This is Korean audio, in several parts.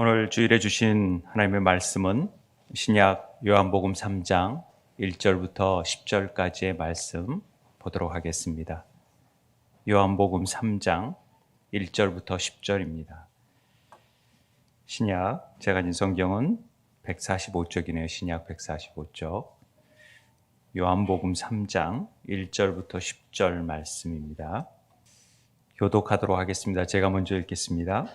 오늘 주일에 주신 하나님의 말씀은 신약 요한복음 3장 1절부터 10절까지의 말씀 보도록 하겠습니다. 요한복음 3장 1절부터 10절입니다. 신약, 제가 가진 성경은 145쪽이네요. 신약 145쪽. 요한복음 3장 1절부터 10절 말씀입니다. 교독하도록 하겠습니다. 제가 먼저 읽겠습니다.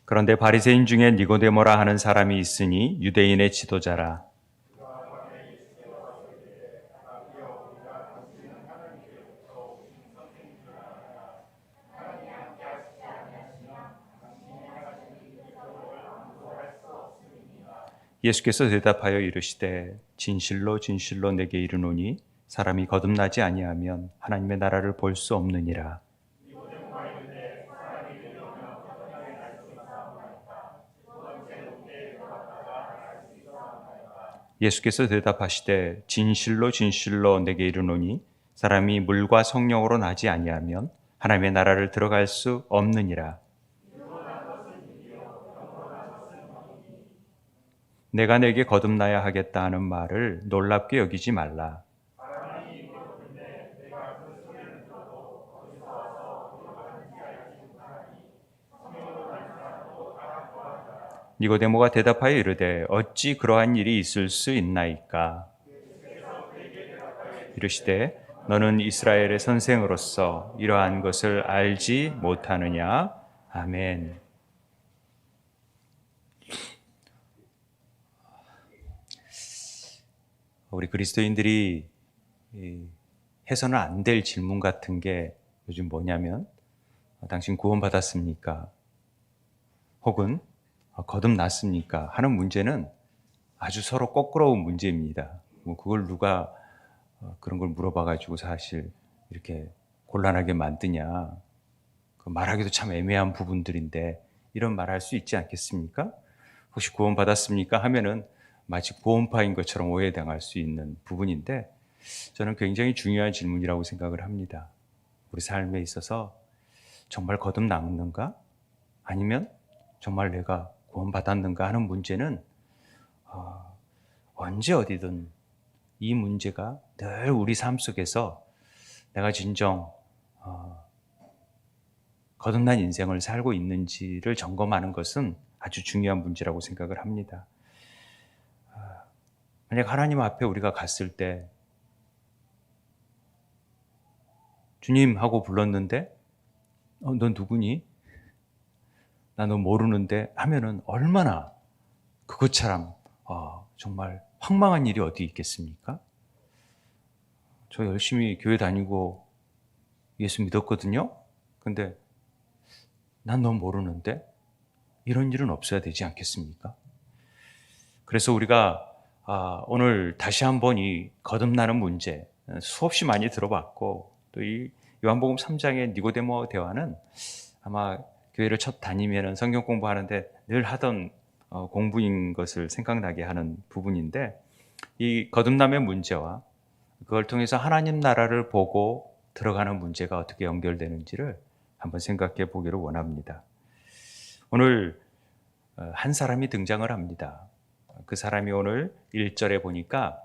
그런데 바리새인 중에 니고데모라 하는 사람이 있으니 유대인의 지도자라. 예수께서 대답하여 이르시되 진실로 진실로 내게 이르노니 사람이 거듭나지 아니하면 하나님의 나라를 볼 수 없느니라. 예수께서 대답하시되 진실로 진실로 내게 이르노니 사람이 물과 성령으로 나지 아니하면 하나님의 나라를 들어갈 수 없느니라. 내가 내게 거듭나야 하겠다 하는 말을 놀랍게 여기지 말라. 니고데모가 대답하여 이르되 어찌 그러한 일이 있을 수 있나이까? 이르시되 너는 이스라엘의 선생으로서 이러한 것을 알지 못하느냐? 아멘. 우리 그리스도인들이 해서는 안 될 질문 같은 게 요즘 뭐냐면 당신 구원받았습니까? 혹은 거듭났습니까? 하는 문제는 아주 서로 거꾸로운 문제입니다. 그걸 누가 그런 걸 물어봐가지고 사실 이렇게 곤란하게 만드냐. 말하기도 참 애매한 부분들인데 이런 말 할 수 있지 않겠습니까? 혹시 구원받았습니까? 하면은 마치 구원파인 것처럼 오해당할 수 있는 부분인데 저는 굉장히 중요한 질문이라고 생각을 합니다. 우리 삶에 있어서 정말 거듭났는가? 아니면 정말 내가 구원받았는가 하는 문제는 언제 어디든 이 문제가 늘 우리 삶 속에서 내가 진정 거듭난 인생을 살고 있는지를 점검하는 것은 아주 중요한 문제라고 생각을 합니다. 만약 하나님 앞에 우리가 갔을 때 주님 하고 불렀는데 넌 누구니? 나 너 모르는데 하면은 얼마나 그것처럼 정말 황망한 일이 어디 있겠습니까? 저 열심히 교회 다니고 예수 믿었거든요. 근데 난 너 모르는데 이런 일은 없어야 되지 않겠습니까? 그래서 우리가 오늘 다시 한번 이 거듭나는 문제 수없이 많이 들어봤고 또 이 요한복음 3장의 니고데모 대화는 아마 교회를 첫 다니면은 성경 공부하는데 늘 하던 공부인 것을 생각나게 하는 부분인데 이 거듭남의 문제와 그걸 통해서 하나님 나라를 보고 들어가는 문제가 어떻게 연결되는지를 한번 생각해 보기를 원합니다. 오늘 한 사람이 등장을 합니다. 그 사람이 오늘 1절에 보니까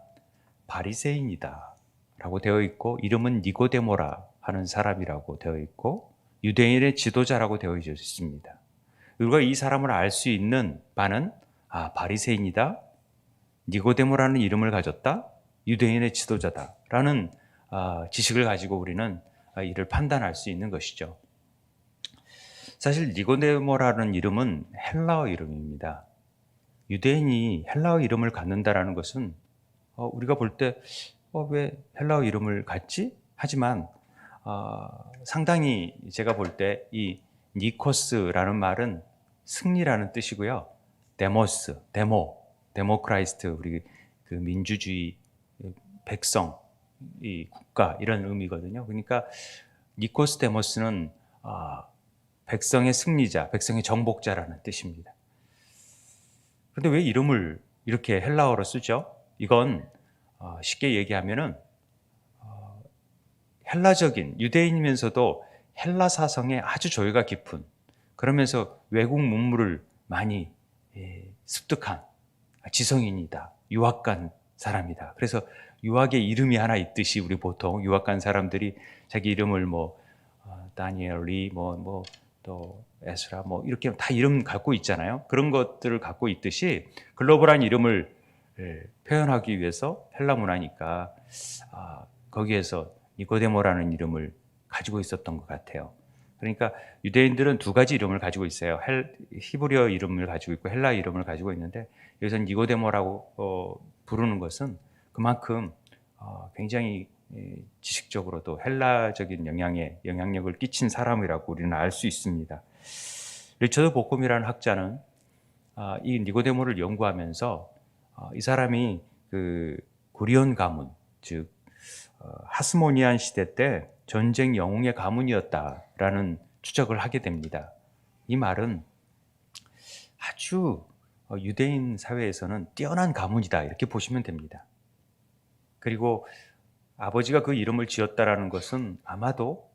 바리새인이다 라고 되어 있고 이름은 니고데모라 하는 사람이라고 되어 있고 유대인의 지도자라고 되어 있습니다. 우리가 이 사람을 알 수 있는 바는 바리새인이다, 니고데모라는 이름을 가졌다, 유대인의 지도자다라는 지식을 가지고 우리는 이를 판단할 수 있는 것이죠. 사실 니고데모라는 이름은 헬라어 이름입니다. 유대인이 헬라어 이름을 갖는다라는 것은 우리가 볼 때 왜 헬라어 이름을 갖지? 하지만 상당히 제가 볼 때 이 니코스라는 말은 승리라는 뜻이고요. 데모스, 데모크라이스트, 우리 그 민주주의, 백성, 이 국가 이런 의미거든요. 그러니까 니코스 데모스는 백성의 승리자, 백성의 정복자라는 뜻입니다. 그런데 왜 이름을 이렇게 헬라어로 쓰죠? 이건 쉽게 얘기하면은 헬라적인 유대인이면서도 헬라 사성에 아주 조예가 깊은 그러면서 외국 문물을 많이 습득한 지성인이다. 유학 간 사람이다. 그래서 유학의 이름이 하나 있듯이 우리 보통 유학 간 사람들이 자기 이름을 다니엘 리 또 에스라 이렇게 다 이름 갖고 있잖아요. 그런 것들을 갖고 있듯이 글로벌한 이름을 표현하기 위해서 헬라 문화니까 거기에서 니고데모라는 이름을 가지고 있었던 것 같아요. 그러니까 유대인들은 두 가지 이름을 가지고 있어요. 히브리어 이름을 가지고 있고 헬라 이름을 가지고 있는데 여기서 니고데모라고 부르는 것은 그만큼 굉장히 지식적으로도 헬라적인 영향력을 끼친 사람이라고 우리는 알 수 있습니다. 리처드 보쿰이라는 학자는 이 니고데모를 연구하면서 이 사람이 그 구리온 가문, 즉 하스모니안 시대 때 전쟁 영웅의 가문이었다라는 추적을 하게 됩니다. 이 말은 아주 유대인 사회에서는 뛰어난 가문이다 이렇게 보시면 됩니다. 그리고 아버지가 그 이름을 지었다라는 것은 아마도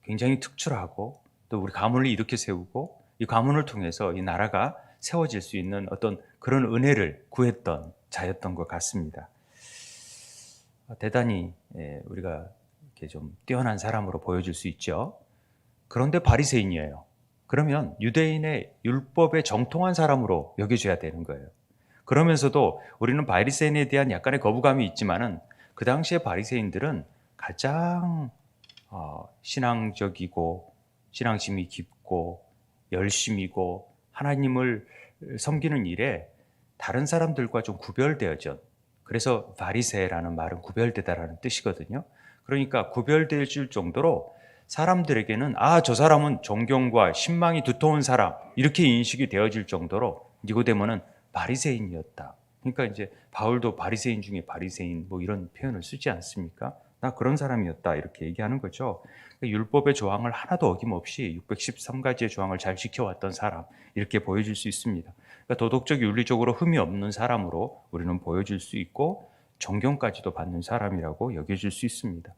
굉장히 특출하고 또 우리 가문을 일으켜 세우고 이 가문을 통해서 이 나라가 세워질 수 있는 어떤 그런 은혜를 구했던 자였던 것 같습니다. 대단히 우리가 이렇게 좀 뛰어난 사람으로 보여질 수 있죠. 그런데 바리새인이에요. 그러면 유대인의 율법에 정통한 사람으로 여겨져야 되는 거예요. 그러면서도 우리는 바리새인에 대한 약간의 거부감이 있지만은 그 당시에 바리새인들은 가장 신앙적이고 신앙심이 깊고 열심이고 하나님을 섬기는 일에 다른 사람들과 좀 구별되어져. 그래서 바리새라는 말은 구별되다라는 뜻이거든요. 그러니까 구별되어질 정도로 사람들에게는 저 사람은 존경과 신망이 두터운 사람 이렇게 인식이 되어질 정도로 니고데모는 바리새인이었다. 그러니까 이제 바울도 바리새인 중에 바리새인 이런 표현을 쓰지 않습니까? 나 그런 사람이었다 이렇게 얘기하는 거죠. 율법의 조항을 하나도 어김없이 613가지의 조항을 잘 지켜왔던 사람 이렇게 보여질 수 있습니다. 그러니까 도덕적 윤리적으로 흠이 없는 사람으로 우리는 보여질 수 있고 존경까지도 받는 사람이라고 여겨질 수 있습니다.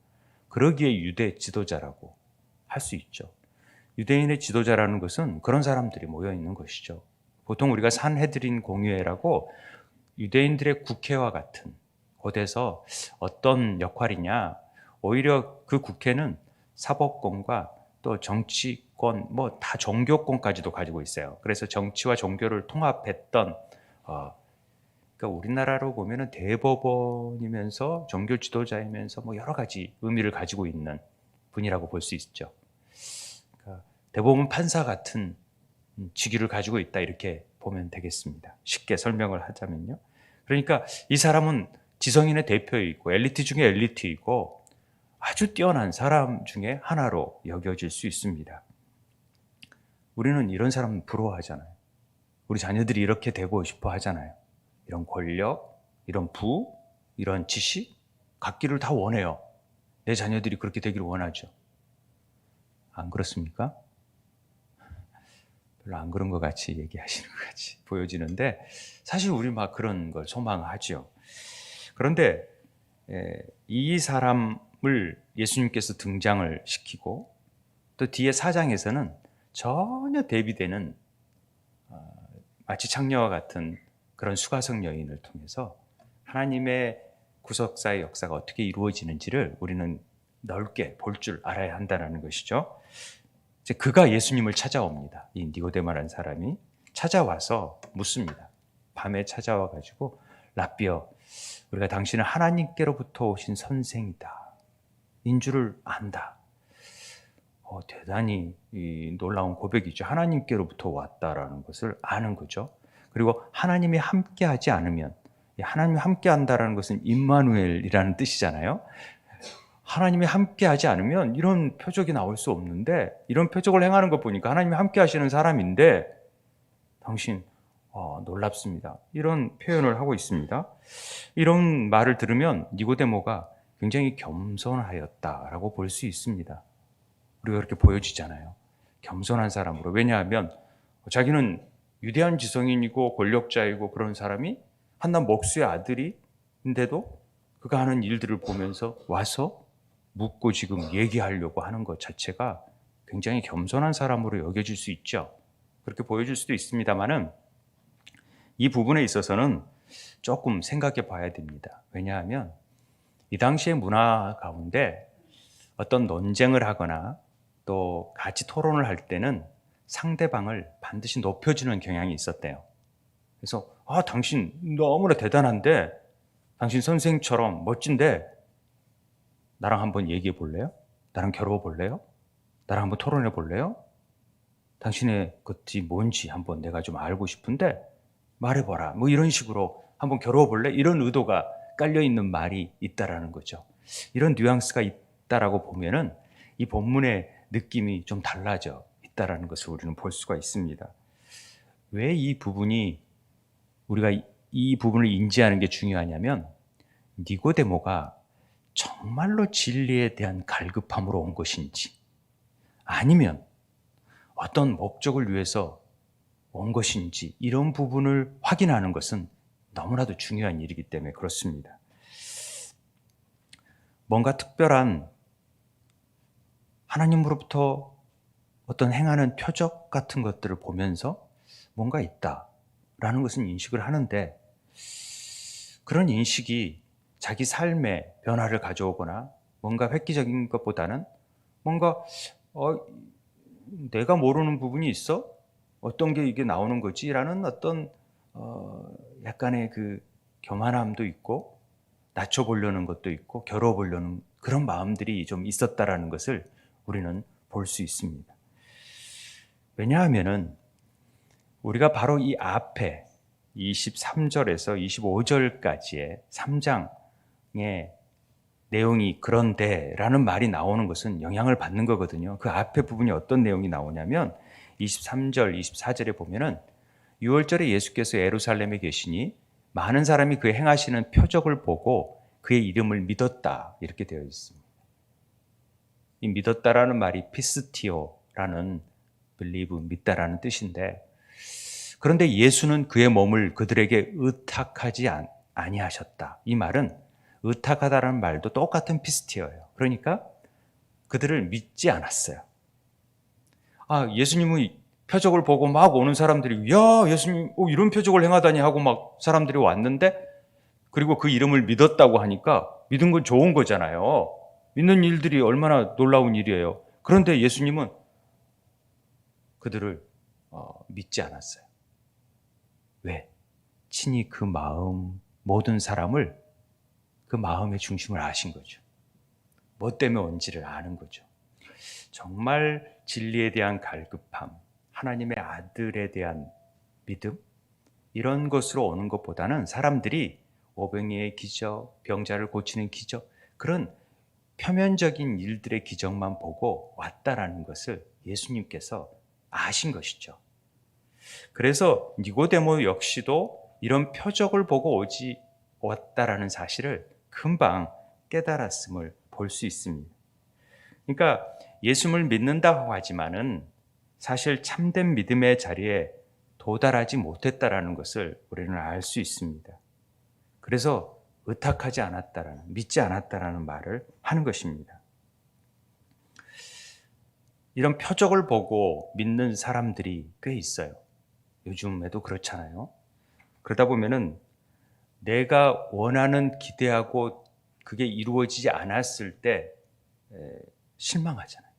그러기에 유대 지도자라고 할 수 있죠. 유대인의 지도자라는 것은 그런 사람들이 모여 있는 것이죠. 보통 우리가 산헤드린 공회라고 유대인들의 국회와 같은 곳에서 어떤 역할이냐, 오히려 그 국회는 사법권과 또 정치권, 다 종교권까지도 가지고 있어요. 그래서 정치와 종교를 통합했던, 그러니까 우리나라로 보면은 대법원이면서 종교 지도자이면서 여러 가지 의미를 가지고 있는 분이라고 볼 수 있죠. 그러니까 대법원 판사 같은 직위를 가지고 있다 이렇게 보면 되겠습니다. 쉽게 설명을 하자면요. 그러니까 이 사람은 지성인의 대표이고 엘리트 중에 엘리트이고 아주 뛰어난 사람 중에 하나로 여겨질 수 있습니다. 우리는 이런 사람 부러워하잖아요. 우리 자녀들이 이렇게 되고 싶어 하잖아요. 이런 권력, 이런 부, 이런 지식 갖기를 다 원해요. 내 자녀들이 그렇게 되기를 원하죠. 안 그렇습니까? 별로 안 그런 것 같이 얘기하시는 것 같이 보여지는데 사실 우리 막 그런 걸 소망하죠. 그런데 이 사람을 예수님께서 등장을 시키고 또 뒤에 4장에서는 전혀 대비되는 마치 창녀와 같은 그런 수가성 여인을 통해서 하나님의 구속사의 역사가 어떻게 이루어지는지를 우리는 넓게 볼 줄 알아야 한다는 것이죠. 이제 그가 예수님을 찾아옵니다. 이 니고데모라는 사람이 찾아와서 묻습니다. 밤에 찾아와 가지고 라비어, 우리가 당신은 하나님께로부터 오신 선생이다 인 줄을 안다. 대단히 놀라운 고백이죠. 하나님께로부터 왔다라는 것을 아는 거죠. 그리고 하나님이 함께하지 않으면, 하나님이 함께한다라는 것은 임마누엘이라는 뜻이잖아요. 하나님이 함께하지 않으면 이런 표적이 나올 수 없는데, 이런 표적을 행하는 것 보니까 하나님이 함께하시는 사람인데 당신 놀랍습니다. 이런 표현을 하고 있습니다. 이런 말을 들으면 니고데모가 굉장히 겸손하였다라고 볼 수 있습니다. 우리가 그렇게 보여지잖아요. 겸손한 사람으로. 왜냐하면 자기는 위대한 지성인이고 권력자이고 그런 사람이 한낱 목수의 아들인데도 그가 하는 일들을 보면서 와서 묻고 지금 얘기하려고 하는 것 자체가 굉장히 겸손한 사람으로 여겨질 수 있죠. 그렇게 보여질 수도 있습니다만은 이 부분에 있어서는 조금 생각해 봐야 됩니다. 왜냐하면 이 당시의 문화 가운데 어떤 논쟁을 하거나 또 같이 토론을 할 때는 상대방을 반드시 높여주는 경향이 있었대요. 그래서 당신 너무나 대단한데, 당신 선생처럼 멋진데 나랑 한번 얘기해 볼래요? 나랑 겨루어 볼래요? 나랑 한번 토론해 볼래요? 당신의 것이 뭔지 한번 내가 좀 알고 싶은데 말해봐라. 뭐 이런 식으로 한번 겨루어 볼래? 이런 의도가 깔려 있는 말이 있다라는 거죠. 이런 뉘앙스가 있다라고 보면은 이 본문의 느낌이 좀 달라져 있다라는 것을 우리는 볼 수가 있습니다. 왜 이 부분이 우리가 이 부분을 인지하는 게 중요하냐면, 니고데모가 정말로 진리에 대한 갈급함으로 온 것인지 아니면 어떤 목적을 위해서 온 것인지, 이런 부분을 확인하는 것은 너무나도 중요한 일이기 때문에 그렇습니다. 뭔가 특별한 하나님으로부터 어떤 행하는 표적 같은 것들을 보면서 뭔가 있다라는 것은 인식을 하는데, 그런 인식이 자기 삶에 변화를 가져오거나 뭔가 획기적인 것보다는 뭔가 내가 모르는 부분이 있어? 어떤 게 이게 나오는 거지? 라는 어떤 약간의 그 교만함도 있고 낮춰보려는 것도 있고 겨뤄보려는 그런 마음들이 좀 있었다라는 것을 우리는 볼 수 있습니다. 왜냐하면은 우리가 바로 이 앞에 23절에서 25절까지의 3장의 내용이 그런데 라는 말이 나오는 것은 영향을 받는 거거든요. 그 앞에 부분이 어떤 내용이 나오냐면 23절, 24절에 보면은 6월절에 예수께서 예루살렘에 계시니 많은 사람이 그의 행하시는 표적을 보고 그의 이름을 믿었다, 이렇게 되어 있습니다. 이 믿었다라는 말이 피스티오라는 believe, 믿다라는 뜻인데, 그런데 예수는 그의 몸을 그들에게 의탁하지 아니하셨다. 이 말은 의탁하다라는 말도 똑같은 피스티어예요. 그러니까 그들을 믿지 않았어요. 예수님의 표적을 보고 막 오는 사람들이 야, 예수님 이런 표적을 행하다니 하고 막 사람들이 왔는데, 그리고 그 이름을 믿었다고 하니까 믿은 건 좋은 거잖아요. 믿는 일들이 얼마나 놀라운 일이에요. 그런데 예수님은 그들을 믿지 않았어요. 왜? 친히 그 마음, 모든 사람을, 그 마음의 중심을 아신 거죠. 뭐 때문에 온지를 아는 거죠. 정말 진리에 대한 갈급함, 하나님의 아들에 대한 믿음, 이런 것으로 오는 것보다는 사람들이 오병이의 기적, 병자를 고치는 기적, 그런 표면적인 일들의 기적만 보고 왔다라는 것을 예수님께서 아신 것이죠. 그래서 니고데모 역시도 이런 표적을 보고 왔다라는 사실을 금방 깨달았음을 볼 수 있습니다. 그러니까 예수를 믿는다고 하지만은 사실 참된 믿음의 자리에 도달하지 못했다라는 것을 우리는 알 수 있습니다. 그래서 의탁하지 않았다라는, 믿지 않았다라는 말을 하는 것입니다. 이런 표적을 보고 믿는 사람들이 꽤 있어요. 요즘에도 그렇잖아요. 그러다 보면은 내가 원하는, 기대하고 그게 이루어지지 않았을 때 실망하잖아요.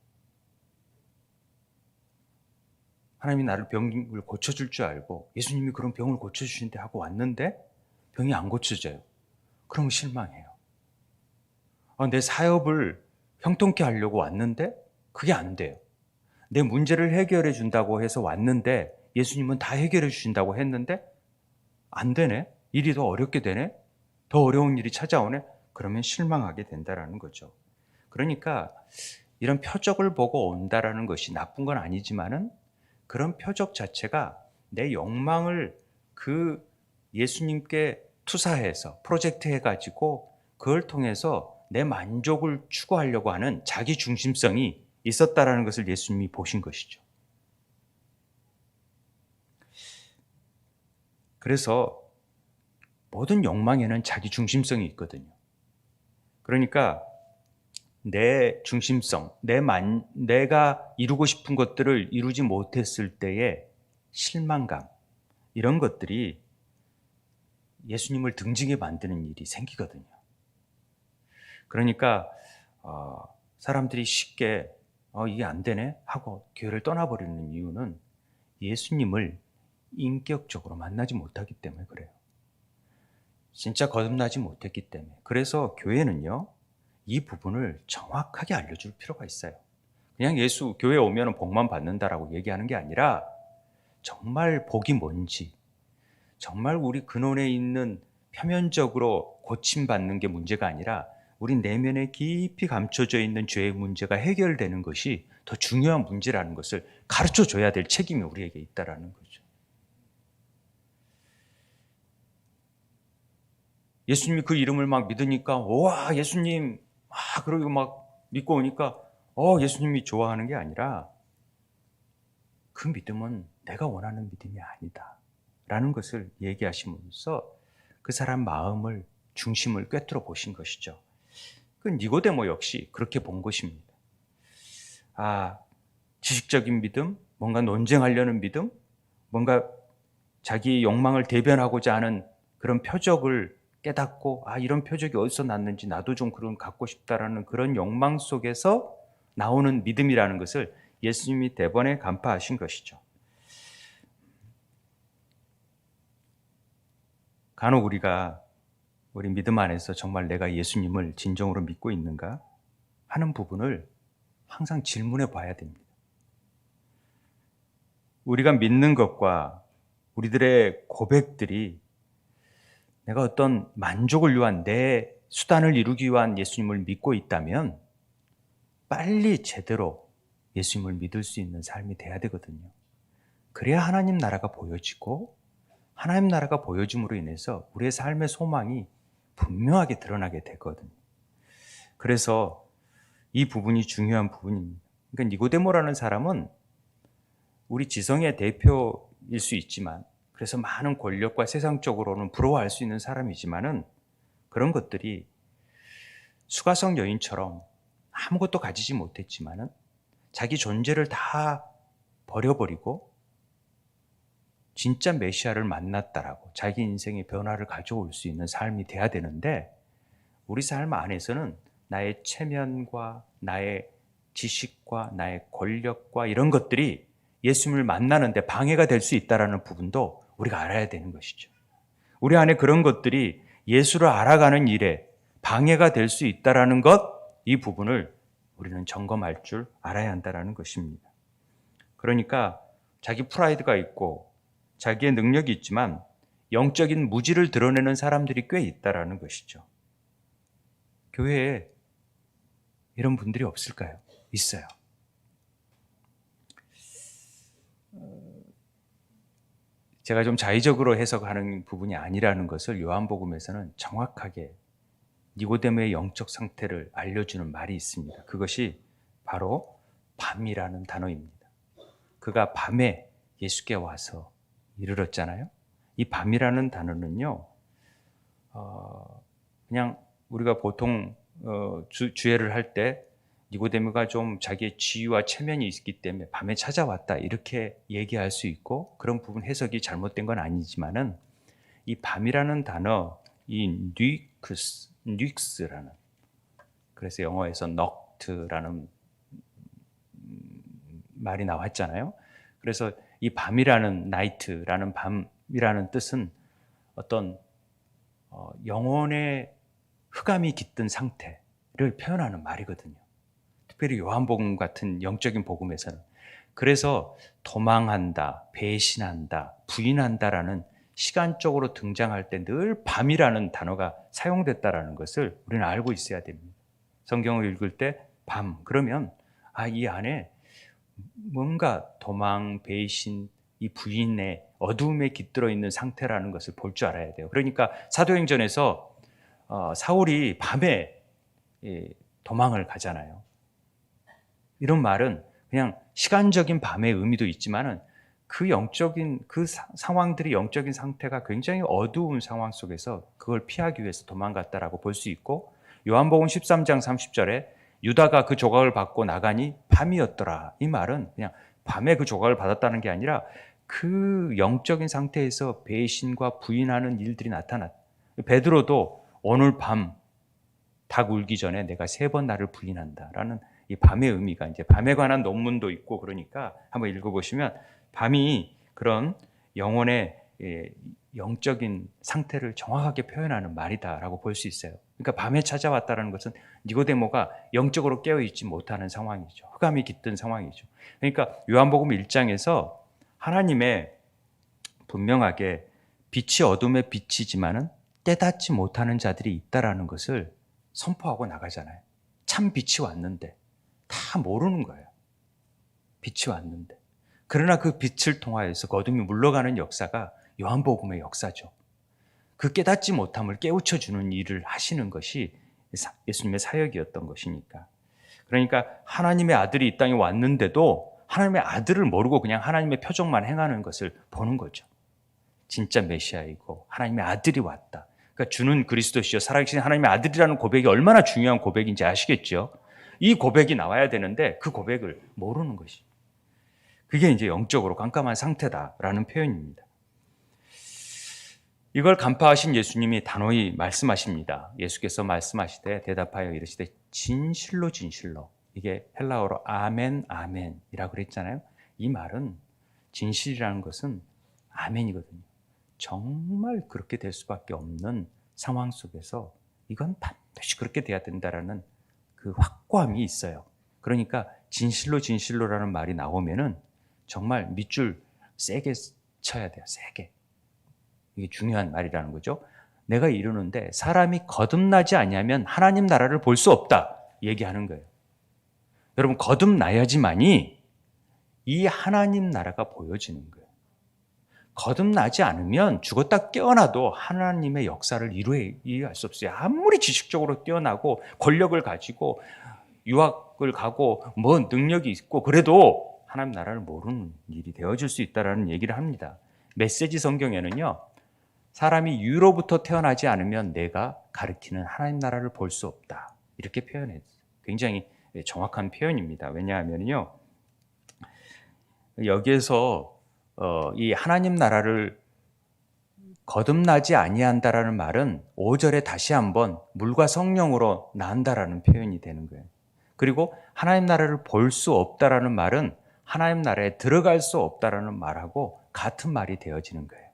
하나님이 나를 병을 고쳐줄 줄 알고 예수님이 그런 병을 고쳐주신대 하고 왔는데 병이 안 고쳐져요. 그러면 실망해요. 내 사업을 형통케 하려고 왔는데 그게 안 돼요. 내 문제를 해결해 준다고 해서 왔는데 예수님은 다 해결해 주신다고 했는데 안 되네? 일이 더 어렵게 되네? 더 어려운 일이 찾아오네? 그러면 실망하게 된다라는 거죠. 그러니까 이런 표적을 보고 온다라는 것이 나쁜 건 아니지만은 그런 표적 자체가 내 욕망을 그 예수님께 투사해서 프로젝트 해가지고 그걸 통해서 내 만족을 추구하려고 하는 자기 중심성이 있었다라는 것을 예수님이 보신 것이죠. 그래서 모든 욕망에는 자기 중심성이 있거든요. 그러니까 내 중심성, 내가 이루고 싶은 것들을 이루지 못했을 때의 실망감, 이런 것들이 예수님을 등지게 만드는 일이 생기거든요. 그러니까 사람들이 쉽게 이게 안 되네 하고 교회를 떠나버리는 이유는 예수님을 인격적으로 만나지 못하기 때문에 그래요. 진짜 거듭나지 못했기 때문에. 그래서 교회는요, 이 부분을 정확하게 알려줄 필요가 있어요. 그냥 예수 교회 오면 복만 받는다라고 얘기하는 게 아니라 정말 복이 뭔지, 정말 우리 근원에 있는 표면적으로 고침받는 게 문제가 아니라 우리 내면에 깊이 감춰져 있는 죄의 문제가 해결되는 것이 더 중요한 문제라는 것을 가르쳐 줘야 될 책임이 우리에게 있다라는 거죠. 예수님이 그 이름을 막 믿으니까 와 예수님 그러고 막 믿고 오니까 예수님이 좋아하는 게 아니라 그 믿음은 내가 원하는 믿음이 아니다 라는 것을 얘기하시면서 그 사람 마음을 중심을 꿰뚫어 보신 것이죠. 그 니고데모 역시 그렇게 본 것입니다. 지식적인 믿음, 뭔가 논쟁하려는 믿음, 뭔가 자기 욕망을 대변하고자 하는 그런 표적을 깨닫고 이런 표적이 어디서 났는지 나도 좀 그런 갖고 싶다라는 그런 욕망 속에서 나오는 믿음이라는 것을 예수님이 대번에 간파하신 것이죠. 간혹 우리가 우리 믿음 안에서 정말 내가 예수님을 진정으로 믿고 있는가 하는 부분을 항상 질문해 봐야 됩니다. 우리가 믿는 것과 우리들의 고백들이 내가 어떤 만족을 위한 내 수단을 이루기 위한 예수님을 믿고 있다면 빨리 제대로 예수님을 믿을 수 있는 삶이 돼야 되거든요. 그래야 하나님 나라가 보여지고 하나님 나라가 보여짐으로 인해서 우리의 삶의 소망이 분명하게 드러나게 되거든요. 그래서 이 부분이 중요한 부분입니다. 그러니까 니고데모라는 사람은 우리 지성의 대표일 수 있지만 그래서 많은 권력과 세상적으로는 부러워할 수 있는 사람이지만은 그런 것들이 수가성 여인처럼 아무것도 가지지 못했지만은 자기 존재를 다 버려버리고 진짜 메시아를 만났다라고 자기 인생의 변화를 가져올 수 있는 삶이 돼야 되는데 우리 삶 안에서는 나의 체면과 나의 지식과 나의 권력과 이런 것들이 예수님을 만나는데 방해가 될 수 있다는 부분도 우리가 알아야 되는 것이죠. 우리 안에 그런 것들이 예수를 알아가는 일에 방해가 될 수 있다는 것, 이 부분을 우리는 점검할 줄 알아야 한다는 것입니다. 그러니까 자기 프라이드가 있고 자기의 능력이 있지만 영적인 무지를 드러내는 사람들이 꽤 있다는 것이죠. 교회에 이런 분들이 없을까요? 있어요. 제가 좀 자의적으로 해석하는 부분이 아니라는 것을 요한복음에서는 정확하게 니고데모의 영적 상태를 알려주는 말이 있습니다. 그것이 바로 밤이라는 단어입니다. 그가 밤에 예수께 와서 이르렀잖아요. 이 밤이라는 단어는요, 그냥 우리가 보통 주례를 할 때 니고데모가 좀 자기의 지위와 체면이 있기 때문에 밤에 찾아왔다 이렇게 얘기할 수 있고 그런 부분 해석이 잘못된 건 아니지만은 이 밤이라는 단어, 이 뉘크스라는 그래서 영어에서 넉트라는 말이 나왔잖아요. 그래서 이 밤이라는 나이트라는 밤이라는 뜻은 어떤 영혼의 흑암이 깃든 상태를 표현하는 말이거든요. 특별히 요한복음 같은 영적인 복음에서는. 그래서 도망한다, 배신한다, 부인한다라는 시간적으로 등장할 때 늘 밤이라는 단어가 사용됐다라는 것을 우리는 알고 있어야 됩니다. 성경을 읽을 때 밤, 그러면 이 안에 뭔가 도망, 배신, 이 부인의 어두움에 깃들어 있는 상태라는 것을 볼 줄 알아야 돼요. 그러니까 사도행전에서 사울이 밤에 도망을 가잖아요. 이런 말은 그냥 시간적인 밤의 의미도 있지만은 그 영적인 그 상황들이 영적인 상태가 굉장히 어두운 상황 속에서 그걸 피하기 위해서 도망갔다라고 볼 수 있고 요한복음 13장 30절에 유다가 그 조각을 받고 나가니 밤이었더라. 이 말은 그냥 밤에 그 조각을 받았다는 게 아니라 그 영적인 상태에서 배신과 부인하는 일들이 나타났다. 베드로도 오늘 밤 닭 울기 전에 내가 3번 나를 부인한다라는 이 밤의 의미가 이제 밤에 관한 논문도 있고 그러니까 한번 읽어보시면 밤이 그런 영혼의 영적인 상태를 정확하게 표현하는 말이다라고 볼 수 있어요. 그러니까 밤에 찾아왔다는 것은 니고데모가 영적으로 깨어있지 못하는 상황이죠. 흑암이 깃든 상황이죠. 그러니까 요한복음 1장에서 하나님의 분명하게 빛이 어둠에 비치지만은 깨닫지 못하는 자들이 있다라는 것을 선포하고 나가잖아요. 참 빛이 왔는데 다 모르는 거예요. 빛이 왔는데. 그러나 그 빛을 통하여서 그 어둠이 물러가는 역사가 요한복음의 역사죠. 그 깨닫지 못함을 깨우쳐주는 일을 하시는 것이 예수님의 사역이었던 것이니까. 그러니까 하나님의 아들이 이 땅에 왔는데도 하나님의 아들을 모르고 그냥 하나님의 표적만 행하는 것을 보는 거죠. 진짜 메시아이고 하나님의 아들이 왔다. 그러니까 주는 그리스도시요 살아계신 하나님의 아들이라는 고백이 얼마나 중요한 고백인지 아시겠죠? 이 고백이 나와야 되는데 그 고백을 모르는 것이. 그게 이제 영적으로 깜깜한 상태다라는 표현입니다. 이걸 간파하신 예수님이 단호히 말씀하십니다. 예수께서 말씀하시되 대답하여 이르시되 진실로 진실로. 이게 헬라어로 아멘 아멘이라고 그랬잖아요. 이 말은 진실이라는 것은 아멘이거든요. 정말 그렇게 될 수밖에 없는 상황 속에서 이건 반드시 그렇게 돼야 된다라는 그 확고함이 있어요. 그러니까 진실로 진실로라는 말이 나오면은 정말 밑줄 세게 쳐야 돼요. 세게. 이게 중요한 말이라는 거죠. 내가 이르는데 사람이 거듭나지 아니하면 하나님 나라를 볼 수 없다 얘기하는 거예요. 여러분 거듭나야지만이 이 하나님 나라가 보여지는 거예요. 거듭나지 않으면 죽었다 깨어나도 하나님의 역사를 이해할 수 없어요. 아무리 지식적으로 뛰어나고 권력을 가지고 유학을 가고 뭐 능력이 있고 그래도 하나님 나라를 모르는 일이 되어질 수 있다는 얘기를 합니다. 메시지 성경에는요. 사람이 유로부터 태어나지 않으면 내가 가르치는 하나님 나라를 볼 수 없다. 이렇게 표현했어요. 굉장히 정확한 표현입니다. 왜냐하면요. 여기에서 이 하나님 나라를 거듭나지 아니한다라는 말은 5절에 다시 한번 물과 성령으로 난다라는 표현이 되는 거예요. 그리고 하나님 나라를 볼 수 없다라는 말은 하나님 나라에 들어갈 수 없다라는 말하고 같은 말이 되어지는 거예요.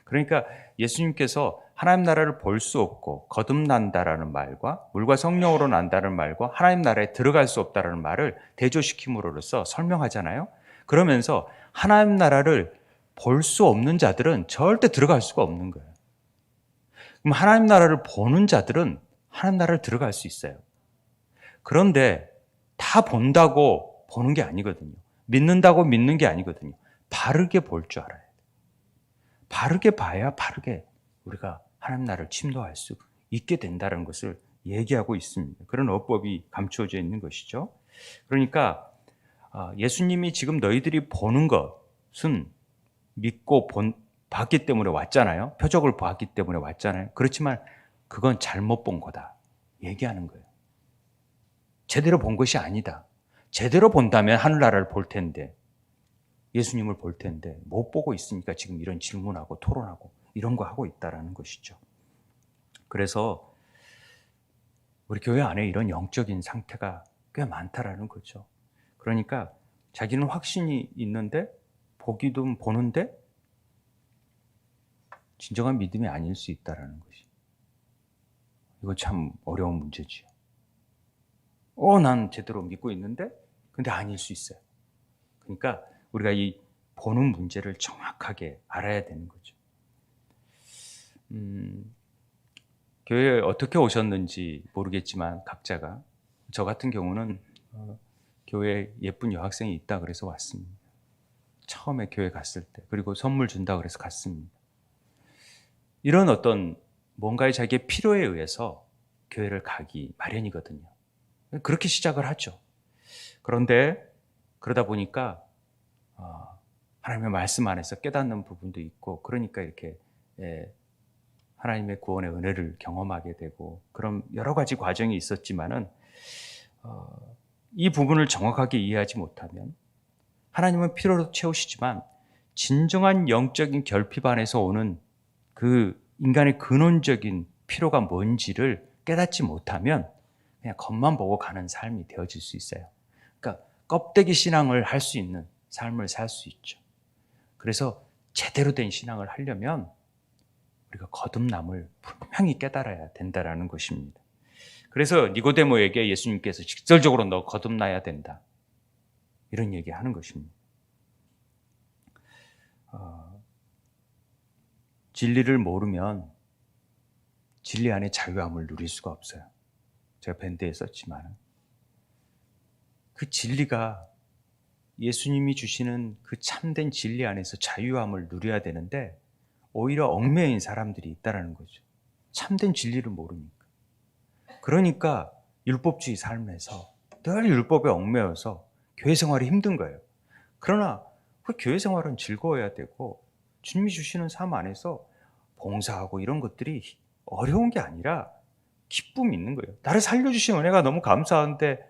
그러니까 예수님께서 하나님 나라를 볼 수 없고 거듭난다라는 말과 물과 성령으로 난다는 말과 하나님 나라에 들어갈 수 없다라는 말을 대조시킴으로써 설명하잖아요. 그러면서 하나님 나라를 볼 수 없는 자들은 절대 들어갈 수가 없는 거예요. 그럼 하나님 나라를 보는 자들은 하나님 나라를 들어갈 수 있어요. 그런데 다 본다고 보는 게 아니거든요. 믿는다고 믿는 게 아니거든요. 바르게 볼 줄 알아야 돼요. 바르게 봐야 바르게 우리가 하나님 나라를 침노할 수 있게 된다는 것을 얘기하고 있습니다. 그런 어법이 감추어져 있는 것이죠. 그러니까 예수님이 지금 너희들이 보는 것은 믿고 봤기 때문에 왔잖아요. 표적을 봤기 때문에 왔잖아요. 그렇지만 그건 잘못 본 거다 얘기하는 거예요. 제대로 본 것이 아니다. 제대로 본다면 하늘나라를 볼 텐데 예수님을 볼 텐데 못 보고 있으니까 지금 이런 질문하고 토론하고 이런 거 하고 있다라는 것이죠. 그래서 우리 교회 안에 이런 영적인 상태가 꽤 많다라는 거죠. 그러니까 자기는 확신이 있는데 보기도 보는데 진정한 믿음이 아닐 수 있다라는 것이. 이거 참 어려운 문제지요. 난 제대로 믿고 있는데 근데 아닐 수 있어요. 그러니까 우리가 이 보는 문제를 정확하게 알아야 되는 거죠. 교회에 어떻게 오셨는지 모르겠지만 각자가 저 같은 경우는 교회에 예쁜 여학생이 있다 그래서 왔습니다. 처음에 교회 갔을 때 그리고 선물 준다 그래서 갔습니다. 이런 어떤 뭔가의 자기의 필요에 의해서 교회를 가기 마련이거든요. 그렇게 시작을 하죠. 그런데 그러다 보니까 하나님의 말씀 안에서 깨닫는 부분도 있고 그러니까 이렇게 하나님의 구원의 은혜를 경험하게 되고 그런 여러 가지 과정이 있었지만은 이 부분을 정확하게 이해하지 못하면 하나님은 필요로 채우시지만 진정한 영적인 결핍 안에서 오는 그 인간의 근원적인 필요가 뭔지를 깨닫지 못하면 그냥 겉만 보고 가는 삶이 되어질 수 있어요. 그러니까 껍데기 신앙을 할 수 있는 삶을 살 수 있죠. 그래서 제대로 된 신앙을 하려면 우리가 거듭남을 분명히 깨달아야 된다라는 것입니다. 그래서 니고데모에게 예수님께서 직설적으로 너 거듭나야 된다, 이런 얘기하는 것입니다. 진리를 모르면 진리 안에 자유함을 누릴 수가 없어요. 제가 밴드에 썼지만 그 진리가 예수님이 주시는 그 참된 진리 안에서 자유함을 누려야 되는데 오히려 얽매인 사람들이 있다는 거죠. 참된 진리를 모르니까. 그러니까 율법주의 삶에서 늘 율법에 얽매여서 교회 생활이 힘든 거예요. 그러나 그 교회 생활은 즐거워야 되고 주님이 주시는 삶 안에서 봉사하고 이런 것들이 어려운 게 아니라 기쁨이 있는 거예요. 나를 살려주신 은혜가 너무 감사한데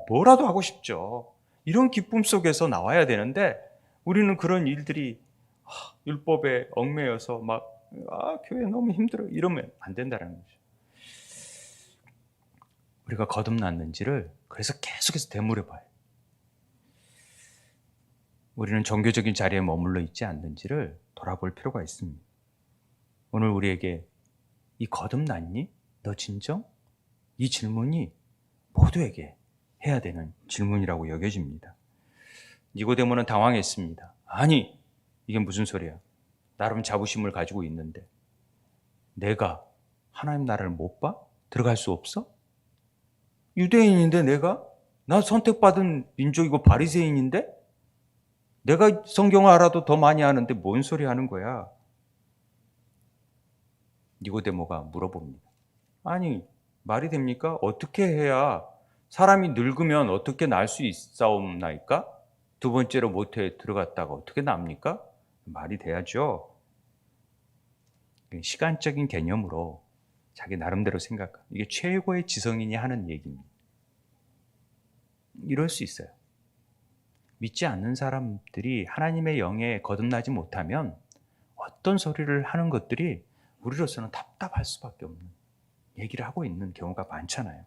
뭐라도 하고 싶죠. 이런 기쁨 속에서 나와야 되는데 우리는 그런 일들이 율법에 얽매여서 교회 너무 힘들어 이러면 안 된다는 거죠. 우리가 거듭났는지를 그래서 계속해서 되물어봐요. 우리는 종교적인 자리에 머물러 있지 않는지를 돌아볼 필요가 있습니다. 오늘 우리에게 이 거듭났니? 너 진정? 이 질문이 모두에게 해야 되는 질문이라고 여겨집니다. 니고데모는 당황했습니다. 아니, 이게 무슨 소리야? 나름 자부심을 가지고 있는데 내가 하나님 나라를 못 봐? 들어갈 수 없어? 유대인인데 나 선택받은 민족이고 바리새인인데 내가 성경을 알아도 더 많이 아는데 뭔 소리 하는 거야? 니고데모가 물어봅니다. 아니, 말이 됩니까? 어떻게 해야 사람이 늙으면 어떻게 날 수 있사옵나이까? 두 번째로 모태에 들어갔다가 어떻게 납니까? 말이 돼야죠. 시간적인 개념으로 자기 나름대로 생각하. 이게 최고의 지성인이 하는 얘기입니다. 이럴 수 있어요. 믿지 않는 사람들이 하나님의 영에 거듭나지 못하면 어떤 소리를 하는 것들이 우리로서는 답답할 수밖에 없는 얘기를 하고 있는 경우가 많잖아요.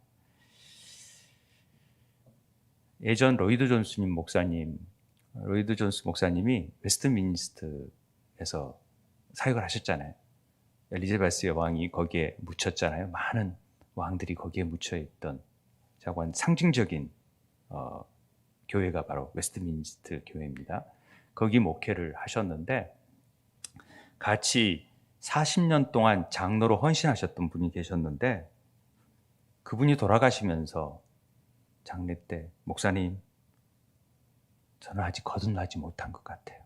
예전 로이드 존스 목사님이 웨스트민스터에서 사역을 하셨잖아요. 엘리자베스 여왕이 거기에 묻혔잖아요. 많은 왕들이 거기에 묻혀있던 상징적인 교회가 바로 웨스트민스터 교회입니다. 거기 목회를 하셨는데 같이 40년 동안 장로로 헌신하셨던 분이 계셨는데 그분이 돌아가시면서 장례 때 목사님, 저는 아직 거듭나지 못한 것 같아요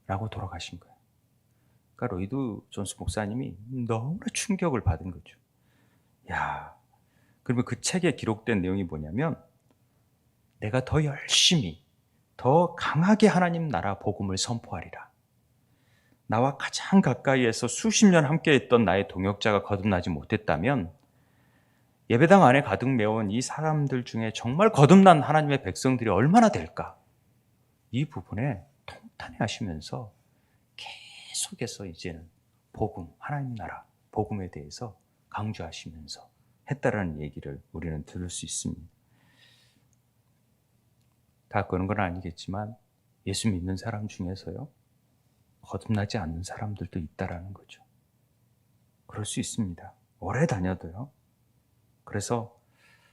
라고 돌아가신 거예요. 그러니까 로이드 존스 목사님이 너무나 충격을 받은 거죠. 그러면 그 책에 기록된 내용이 뭐냐면 내가 더 열심히 더 강하게 하나님 나라 복음을 선포하리라. 나와 가장 가까이에서 수십 년 함께했던 나의 동역자가 거듭나지 못했다면 예배당 안에 가득 메운 이 사람들 중에 정말 거듭난 하나님의 백성들이 얼마나 될까? 이 부분에 통탄해 하시면서 계속해서 이제는 복음, 하나님 나라 복음에 대해서 강조하시면서 했다라는 얘기를 우리는 들을 수 있습니다. 다 그런 건 아니겠지만 예수 믿는 사람 중에서요, 거듭나지 않는 사람들도 있다라는 거죠. 그럴 수 있습니다. 오래 다녀도요. 그래서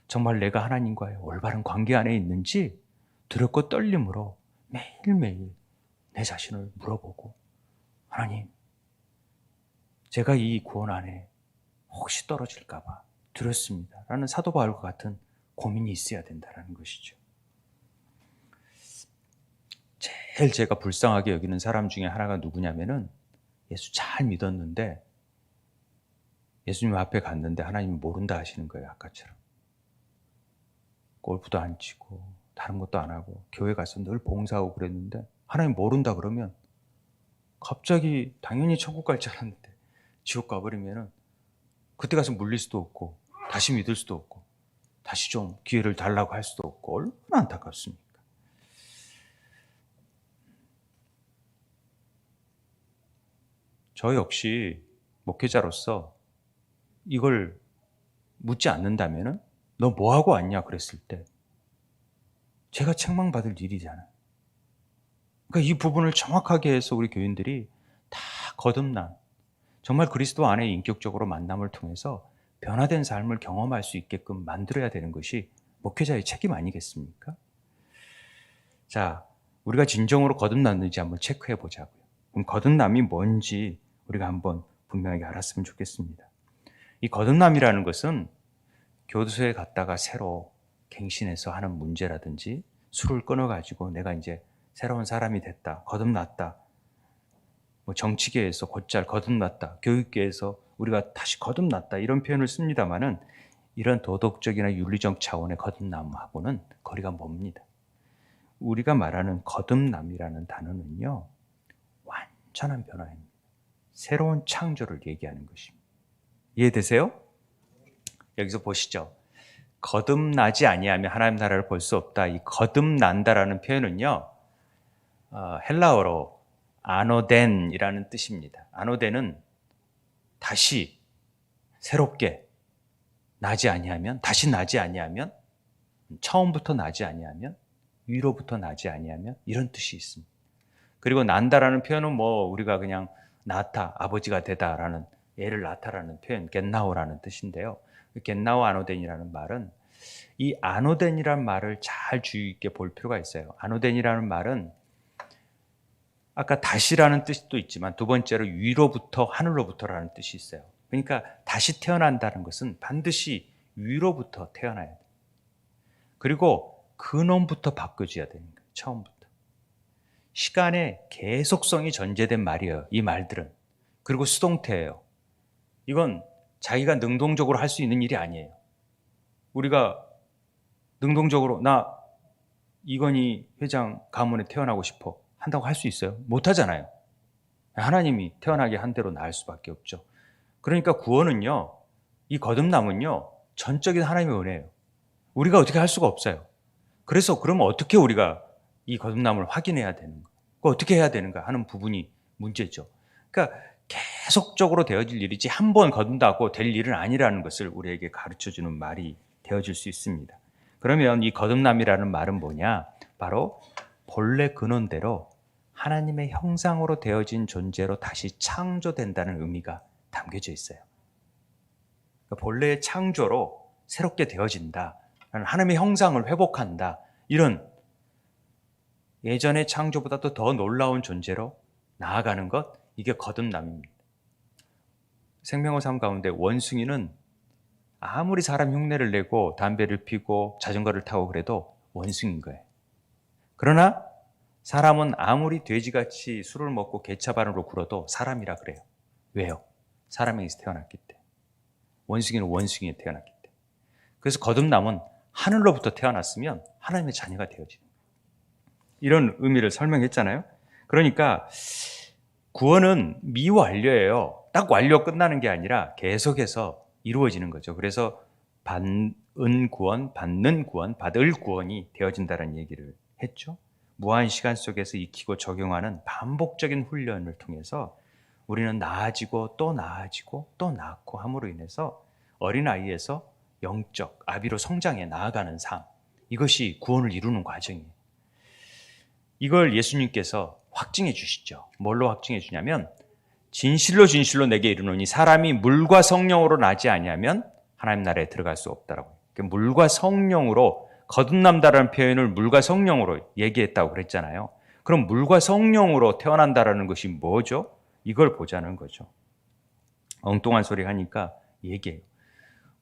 정말 내가 하나님과의 올바른 관계 안에 있는지 두렵고 떨림으로 매일매일 내 자신을 물어보고, 하나님, 제가 이 구원 안에 혹시 떨어질까 봐 두렵습니다 라는 사도 바울과 같은 고민이 있어야 된다는 것이죠. 제일 제가 불쌍하게 여기는 사람 중에 하나가 누구냐면은 예수 잘 믿었는데 예수님 앞에 갔는데 하나님이 모른다 하시는 거예요. 아까처럼 골프도 안 치고 다른 것도 안 하고 교회 가서 늘 봉사하고 그랬는데 하나님 모른다 그러면 갑자기 당연히 천국 갈 줄 알았는데 지옥 가버리면은 그때 가서 물릴 수도 없고 다시 믿을 수도 없고 다시 좀 기회를 달라고 할 수도 없고 얼마나 안타깝습니까? 저 역시 목회자로서 이걸 묻지 않는다면은 너 뭐하고 왔냐 그랬을 때 제가 책망받을 일이잖아요. 그러니까 이 부분을 정확하게 해서 우리 교인들이 다 거듭난 정말 그리스도 안에 인격적으로 만남을 통해서 변화된 삶을 경험할 수 있게끔 만들어야 되는 것이 목회자의 책임 아니겠습니까? 자, 우리가 진정으로 거듭났는지 한번 체크해 보자고요. 그럼 거듭남이 뭔지 우리가 한번 분명하게 알았으면 좋겠습니다. 이 거듭남이라는 것은 교도소에 갔다가 새로 갱신해서 하는 문제라든지 술을 끊어가지고 내가 이제 새로운 사람이 됐다, 거듭났다, 뭐 정치계에서 곧잘 거듭났다, 교육계에서 우리가 다시 거듭났다 이런 표현을 씁니다마는 이런 도덕적이나 윤리적 차원의 거듭남하고는 거리가 멉니다. 우리가 말하는 거듭남이라는 단어는요, 완전한 변화입니다. 새로운 창조를 얘기하는 것입니다. 이해되세요? 여기서 보시죠. 거듭나지 아니하면 하나님 나라를 볼 수 없다. 이 거듭난다라는 표현은요, 헬라어로 아노덴이라는 뜻입니다. 아노덴은 다시 새롭게 나지 아니하면, 다시 나지 아니하면, 처음부터 나지 아니하면, 위로부터 나지 아니하면 이런 뜻이 있습니다. 그리고 난다라는 표현은 뭐 우리가 그냥 낳다, 아버지가 되다라는 애를 낳다라는 표현, 겟나오라는 뜻인데요. 겟나오 아노덴이라는 말은 이 아노덴이라는 말을 잘 주의 있게 볼 필요가 있어요. 아노덴이라는 말은 아까 다시라는 뜻도 있지만 두 번째로 위로부터, 하늘로부터라는 뜻이 있어요. 그러니까 다시 태어난다는 것은 반드시 위로부터 태어나야 돼요. 그리고 근원부터 바꿔줘야 되는 거예요. 처음부터. 시간의 계속성이 전제된 말이에요. 이 말들은. 그리고 수동태예요. 이건 자기가 능동적으로 할 수 있는 일이 아니에요. 우리가 능동적으로 나 이건희 회장 가문에 태어나고 싶어 한다고 할 수 있어요? 못하잖아요. 하나님이 태어나게 한 대로 낳을 수밖에 없죠. 그러니까 구원은요, 이 거듭남은요, 전적인 하나님의 은혜예요. 우리가 어떻게 할 수가 없어요. 그래서 그러면 어떻게 우리가 이 거듭남을 확인해야 되는가? 어떻게 해야 되는가 하는 부분이 문제죠. 그러니까 계속적으로 되어질 일이지 한 번 거듭나고 될 일은 아니라는 것을 우리에게 가르쳐주는 말이 되어질 수 있습니다. 그러면 이 거듭남이라는 말은 뭐냐? 바로 본래 근원대로 하나님의 형상으로 되어진 존재로 다시 창조된다는 의미가 담겨져 있어요. 그러니까 본래의 창조로 새롭게 되어진다. 하나님의 형상을 회복한다. 이런 예전의 창조보다도 더 놀라운 존재로 나아가는 것, 이게 거듭남입니다. 생명의 삶 가운데 원숭이는 아무리 사람 흉내를 내고 담배를 피고 자전거를 타고 그래도 원숭이인 거예요. 그러나 사람은 아무리 돼지같이 술을 먹고 개차반으로 굴어도 사람이라 그래요. 왜요? 사람에게서 태어났기 때문에. 원숭이는 원숭이에 태어났기 때문에. 그래서 거듭남은 하늘로부터 태어났으면 하나님의 자녀가 되어지는 거예요. 이런 의미를 설명했잖아요. 그러니까 구원은 미완료예요. 딱 완료 끝나는 게 아니라 계속해서 이루어지는 거죠. 그래서 받는 구원, 받을 구원이 되어진다는 얘기를 했죠. 무한 시간 속에서 익히고 적용하는 반복적인 훈련을 통해서 우리는 나아지고 또 나아지고 또 낳고 함으로 인해서 어린아이에서 영적 아비로 성장해 나아가는 삶, 이것이 구원을 이루는 과정이에요. 이걸 예수님께서 확증해 주시죠. 뭘로 확증해 주냐면 진실로 진실로 내게 이르노니 사람이 물과 성령으로 나지 아니하면 하나님 나라에 들어갈 수 없다라고. 그러니까 물과 성령으로 거듭난다라는 표현을 물과 성령으로 얘기했다고 그랬잖아요. 그럼 물과 성령으로 태어난다라는 것이 뭐죠? 이걸 보자는 거죠. 엉뚱한 소리 하니까 얘기해요.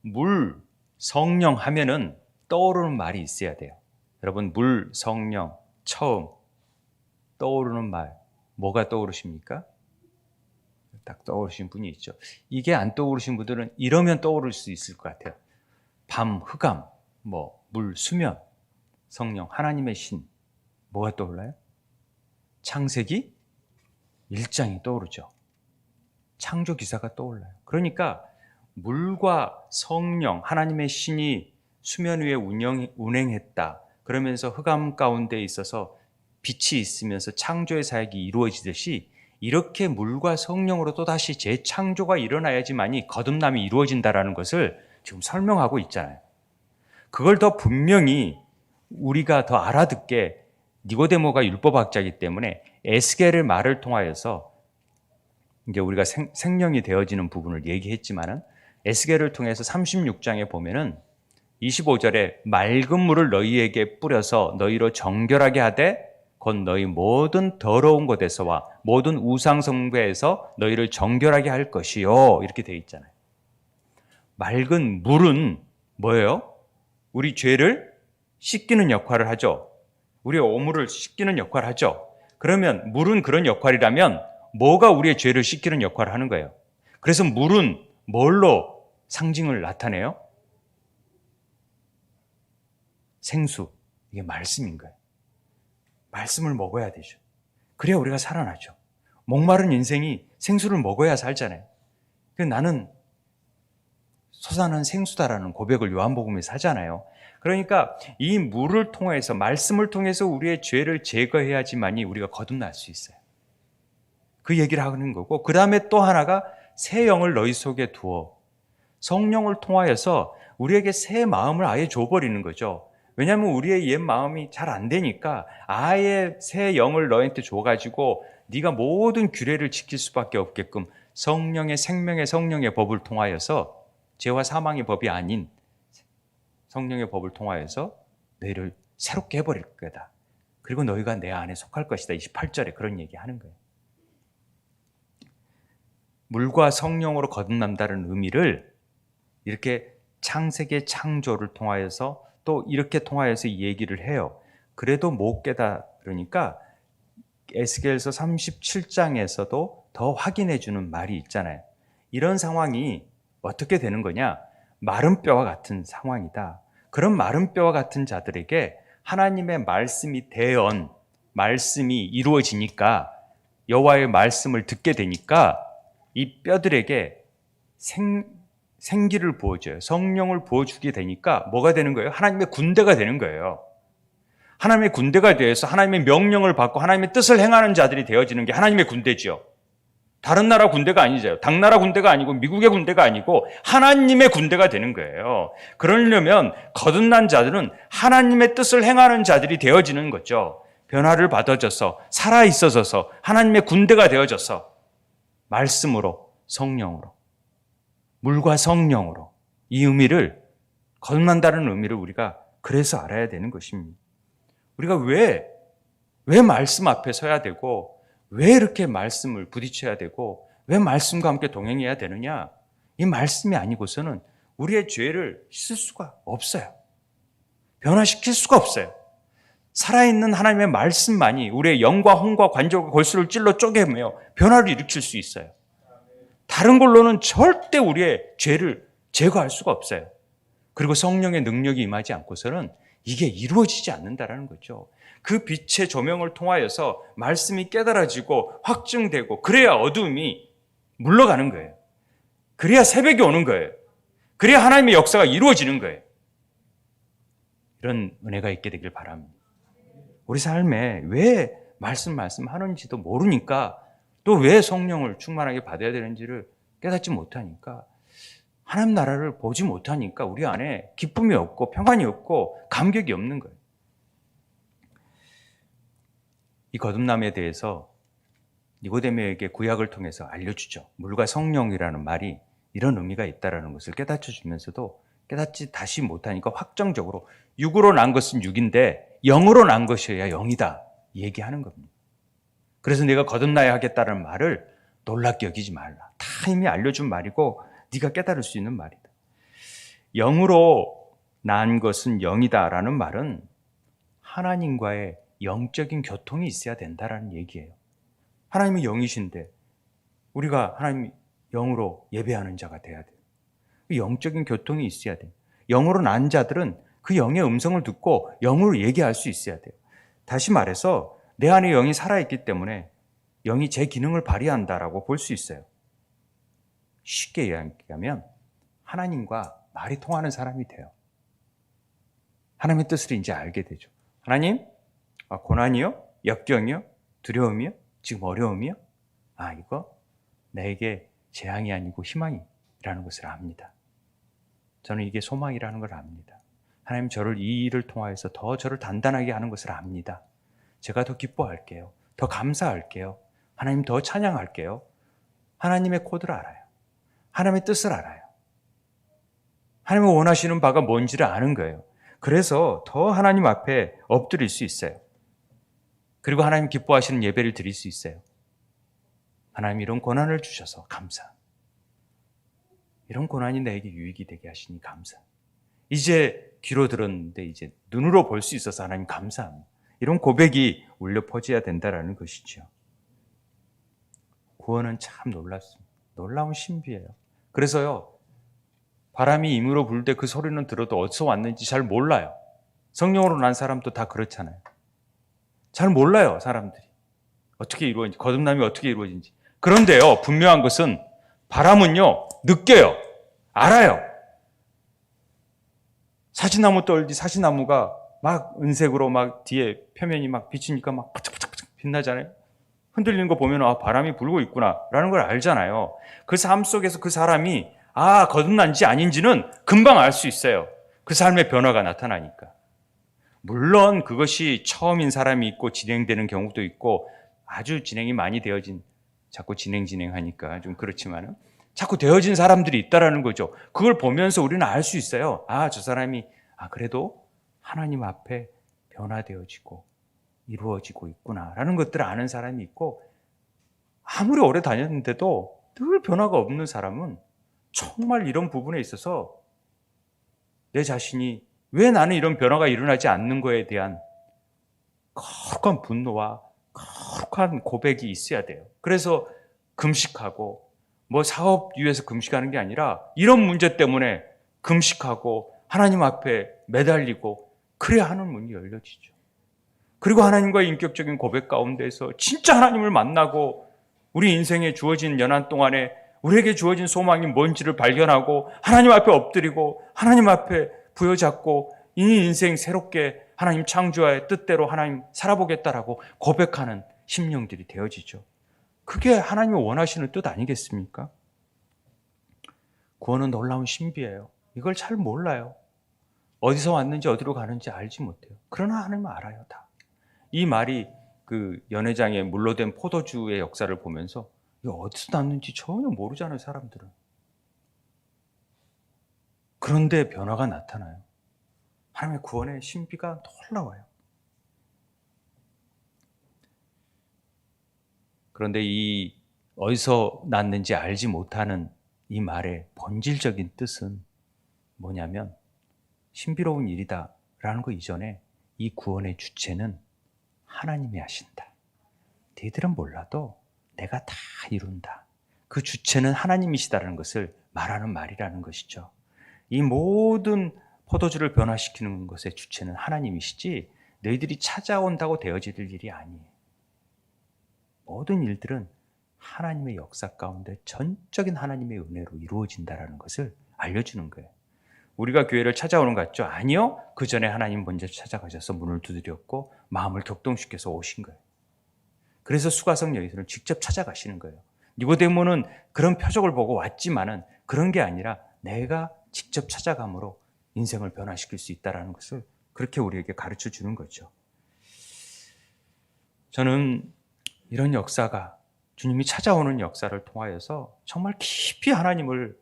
물, 성령 하면은 떠오르는 말이 있어야 돼요. 여러분, 물, 성령, 처음 떠오르는 말, 뭐가 떠오르십니까? 딱 떠오르신 분이 있죠. 이게 안 떠오르신 분들은 이러면 떠오를 수 있을 것 같아요. 밤, 흑암, 물, 수면, 성령, 하나님의 신. 뭐가 떠올라요? 창세기 1장이 떠오르죠. 창조 기사가 떠올라요. 그러니까 물과 성령, 하나님의 신이 수면 위에 운행했다. 그러면서 흑암 가운데 있어서 빛이 있으면서 창조의 사역이 이루어지듯이 이렇게 물과 성령으로 또다시 재창조가 일어나야지만이 거듭남이 이루어진다라는 것을 지금 설명하고 있잖아요. 그걸 더 분명히 우리가 더 알아듣게 니고데모가 율법학자이기 때문에 에스겔의 말을 통하여서 이제 우리가 생령이 되어지는 부분을 얘기했지만은 에스겔을 통해서 36장에 보면은 25절에 맑은 물을 너희에게 뿌려서 너희로 정결하게 하되 곧 너희 모든 더러운 곳에서와 모든 우상 숭배에서 너희를 정결하게 할 것이요. 이렇게 되어 있잖아요. 맑은 물은 뭐예요? 우리 죄를 씻기는 역할을 하죠. 우리의 오물을 씻기는 역할을 하죠. 그러면 물은 그런 역할이라면 뭐가 우리의 죄를 씻기는 역할을 하는 거예요? 그래서 물은 뭘로 상징을 나타내요? 생수, 이게 말씀인 거예요. 말씀을 먹어야 되죠. 그래야 우리가 살아나죠. 목마른 인생이 생수를 먹어야 살잖아요. 나는 솟아난 생수다라는 고백을 요한복음에서 하잖아요. 그러니까 이 물을 통해서, 말씀을 통해서 우리의 죄를 제거해야지만이 우리가 거듭날 수 있어요. 그 얘기를 하는 거고, 그 다음에 또 하나가 새 영을 너희 속에 두어, 성령을 통하여서 우리에게 새 마음을 아예 줘버리는 거죠. 왜냐하면 우리의 옛 마음이 잘 안 되니까 아예 새 영을 너희한테 줘가지고 네가 모든 규례를 지킬 수밖에 없게끔 성령의 생명의 성령의 법을 통하여서, 죄와 사망의 법이 아닌 성령의 법을 통하여서 너희를 새롭게 해버릴 거다. 그리고 너희가 내 안에 속할 것이다. 28절에 그런 얘기하는 거예요. 물과 성령으로 거듭난다는 의미를 이렇게 창세기의 창조를 통하여서 또 이렇게 통하여서 얘기를 해요. 그래도 못 깨달으니까 에스겔서 37장에서도 더 확인해 주는 말이 있잖아요. 이런 상황이 어떻게 되는 거냐? 마른 뼈와 같은 상황이다. 그런 마른 뼈와 같은 자들에게 하나님의 말씀이 대언, 말씀이 이루어지니까, 여호와의 말씀을 듣게 되니까 이 뼈들에게 생기를 부어줘요. 성령을 부어주게 되니까 뭐가 되는 거예요? 하나님의 군대가 되는 거예요. 하나님의 군대가 되어서 하나님의 명령을 받고 하나님의 뜻을 행하는 자들이 되어지는 게 하나님의 군대죠. 다른 나라 군대가 아니죠. 당나라 군대가 아니고 미국의 군대가 아니고 하나님의 군대가 되는 거예요. 그러려면 거듭난 자들은 하나님의 뜻을 행하는 자들이 되어지는 거죠. 변화를 받아져서 살아있어져서 하나님의 군대가 되어져서 말씀으로, 성령으로, 물과 성령으로, 이 의미를, 거듭난다는 의미를 우리가 그래서 알아야 되는 것입니다. 우리가 왜 말씀 앞에 서야 되고, 왜 이렇게 말씀을 부딪혀야 되고, 왜 말씀과 함께 동행해야 되느냐? 이 말씀이 아니고서는 우리의 죄를 씻을 수가 없어요. 변화시킬 수가 없어요. 살아있는 하나님의 말씀만이 우리의 영과 혼과 관절과 골수를 찔러 쪼개며 변화를 일으킬 수 있어요. 다른 걸로는 절대 우리의 죄를 제거할 수가 없어요. 그리고 성령의 능력이 임하지 않고서는 이게 이루어지지 않는다는 거죠. 그 빛의 조명을 통하여서 말씀이 깨달아지고 확증되고, 그래야 어두움이 물러가는 거예요. 그래야 새벽이 오는 거예요. 그래야 하나님의 역사가 이루어지는 거예요. 이런 은혜가 있게 되길 바랍니다. 우리 삶에 왜 말씀하는지도 모르니까, 또 왜 성령을 충만하게 받아야 되는지를 깨닫지 못하니까, 하나님 나라를 보지 못하니까 우리 안에 기쁨이 없고 평안이 없고 감격이 없는 거예요. 이 거듭남에 대해서 니고데모에게 구약을 통해서 알려주죠. 물과 성령이라는 말이 이런 의미가 있다는 것을 깨닫혀 주면서도 깨닫지 다시 못하니까 확정적으로 육으로 난 것은 육인데 영으로 난 것이어야 영이다 얘기하는 겁니다. 그래서 내가 거듭나야 하겠다는 말을 놀랍게 여기지 말라. 다 이미 알려준 말이고 네가 깨달을 수 있는 말이다. 영으로 난 것은 영이다라는 말은 하나님과의 영적인 교통이 있어야 된다라는 얘기예요. 하나님이 영이신데 우리가 하나님 영으로 예배하는 자가 돼야 돼요. 영적인 교통이 있어야 돼요. 영으로 난 자들은 그 영의 음성을 듣고 영으로 얘기할 수 있어야 돼요. 다시 말해서 내 안에 영이 살아있기 때문에 영이 제 기능을 발휘한다라고 볼 수 있어요. 쉽게 이야기하면 하나님과 말이 통하는 사람이 돼요. 하나님의 뜻을 이제 알게 되죠. 하나님, 고난이요? 역경이요? 두려움이요? 지금 어려움이요? 이거 나에게 재앙이 아니고 희망이라는 것을 압니다. 저는 이게 소망이라는 걸 압니다. 하나님 저를 이 일을 통하여서 더 저를 단단하게 하는 것을 압니다. 제가 더 기뻐할게요. 더 감사할게요. 하나님 더 찬양할게요. 하나님의 코드를 알아요. 하나님의 뜻을 알아요. 하나님이 원하시는 바가 뭔지를 아는 거예요. 그래서 더 하나님 앞에 엎드릴 수 있어요. 그리고 하나님 기뻐하시는 예배를 드릴 수 있어요. 하나님 이런 고난을 주셔서 감사. 이런 고난이 나에게 유익이 되게 하시니 감사. 이제 귀로 들었는데 이제 눈으로 볼 수 있어서 하나님 감사합니다. 이런 고백이 울려 퍼져야 된다는 것이죠. 구원은 참 놀랍습니다. 놀라운 신비예요. 그래서요, 바람이 임으로 불 때 그 소리는 들어도 어디서 왔는지 잘 몰라요. 성령으로 난 사람도 다 그렇잖아요. 잘 몰라요, 사람들이. 어떻게 이루어진지, 거듭남이 어떻게 이루어진지. 그런데요, 분명한 것은 바람은요, 느껴요. 알아요. 사시나무 떨디 사시나무가 막 은색으로 막 뒤에 표면이 막 비치니까 막 바짝바짝 빛나잖아요. 흔들리는 거 보면 바람이 불고 있구나 라는 걸 알잖아요. 그 삶 속에서 그 사람이 거듭난지 아닌지는 금방 알 수 있어요. 그 삶의 변화가 나타나니까. 물론 그것이 처음인 사람이 있고 진행되는 경우도 있고 아주 진행이 많이 되어진, 자꾸 진행하니까 좀 그렇지만은 자꾸 되어진 사람들이 있다라는 거죠. 그걸 보면서 우리는 알 수 있어요. 저 사람이 그래도 하나님 앞에 변화되어지고 이루어지고 있구나라는 것들을 아는 사람이 있고, 아무리 오래 다녔는데도 늘 변화가 없는 사람은 정말 이런 부분에 있어서 내 자신이 왜 나는 이런 변화가 일어나지 않는 거에 대한 거룩한 분노와 거룩한 고백이 있어야 돼요. 그래서 금식하고 사업 위해서 금식하는 게 아니라 이런 문제 때문에 금식하고 하나님 앞에 매달리고 그래야 하는 문이 열려지죠. 그리고 하나님과의 인격적인 고백 가운데서 진짜 하나님을 만나고 우리 인생에 주어진 연한 동안에 우리에게 주어진 소망이 뭔지를 발견하고 하나님 앞에 엎드리고 하나님 앞에 부여잡고 이 인생 새롭게 하나님 창조의 뜻대로 하나님 살아보겠다라고 고백하는 심령들이 되어지죠. 그게 하나님이 원하시는 뜻 아니겠습니까? 구원은 놀라운 신비예요. 이걸 잘 몰라요. 어디서 왔는지 어디로 가는지 알지 못해요. 그러나 하나님은 알아요, 다. 이 말이 그 연회장에 물로 된 포도주의 역사를 보면서 이게 어디서 났는지 전혀 모르잖아요, 사람들은. 그런데 변화가 나타나요. 하나님의 구원의 신비가 놀라워요. 그런데 이 어디서 났는지 알지 못하는 이 말의 본질적인 뜻은 뭐냐면 신비로운 일이다라는 거 이전에 이 구원의 주체는 하나님이 하신다. 너희들은 몰라도 내가 다 이룬다. 그 주체는 하나님이시다라는 것을 말하는 말이라는 것이죠. 이 모든 포도주를 변화시키는 것의 주체는 하나님이시지 너희들이 찾아온다고 되어질 일이 아니에요. 모든 일들은 하나님의 역사 가운데 전적인 하나님의 은혜로 이루어진다는 것을 알려주는 거예요. 우리가 교회를 찾아오는 것 같죠? 아니요. 그 전에 하나님 먼저 찾아가셔서 문을 두드렸고 마음을 격동시켜서 오신 거예요. 그래서 수가성 여인을 직접 찾아가시는 거예요. 니고데모는 그런 표적을 보고 왔지만은 그런 게 아니라 내가 직접 찾아감으로 인생을 변화시킬 수 있다는 것을 그렇게 우리에게 가르쳐 주는 거죠. 저는 이런 역사가 주님이 찾아오는 역사를 통하여서 정말 깊이 하나님을